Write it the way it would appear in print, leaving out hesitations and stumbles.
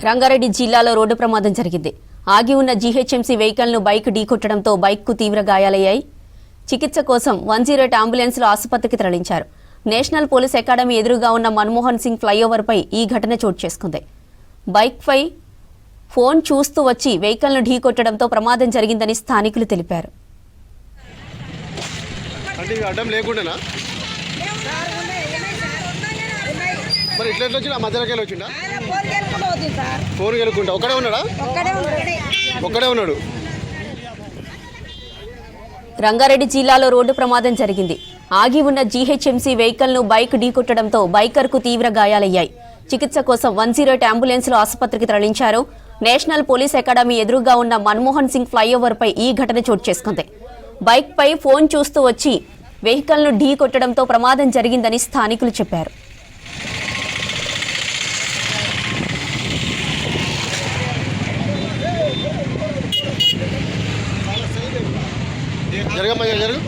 రంగారెడ్డి జిల్లాలో రోడ్డు ప్రమాదం జరిగింది. ఆగి ఉన్న జీహెచ్ఎంసీ వెహికల్ను బైక్ ఢీకొట్టడంతో బైక్కు తీవ్ర గాయాలయ్యాయి. చికిత్స కోసం 108 అంబులెన్స్లో ఆసుపత్రికి తరలించారు. నేషనల్ పోలీస్ అకాడమీ ఎదురుగా ఉన్న మన్మోహన్ సింగ్ ఫ్లైఓవర్పై ఈ ఘటన చోటు చేసుకుంది. బైక్పై ఫోన్ చూస్తూ వచ్చి వెహికల్ను ఢీకొట్టడంతో ప్రమాదం జరిగిందని స్థానికులు తెలిపారు. మరి ఇట్లా వచ్చినా మధ్యలోకి వచ్చిండా ఫోన్ గెలుకుంటా ఒక్కడే ఉన్నాడు. రంగారెడ్డి జిల్లాలో రోడ్డు ప్రమాదం జరిగింది. ఆగి ఉన్న జీహెచ్ఎంసీ వెహికల్ను బైక్ ఢీకొట్టడంతో బైకర్కు తీవ్ర గాయాలయ్యాయి. చికిత్స కోసం 108 అంబులెన్స్లో ఆసుపత్రికి తరలించారు. నేషనల్ పోలీస్ అకాడమీ ఎదురుగా ఉన్న మన్మోహన్ సింగ్ ఫ్లైఓవర్పై ఈ ఘటన చోటు చేసుకుంది. బైక్పై ఫోన్ చూస్తూ వచ్చి వెహికల్ను ఢీకొట్టడంతో ప్రమాదం జరిగిందని స్థానికులు చెప్పారు. జరగమ్మా జరుగు.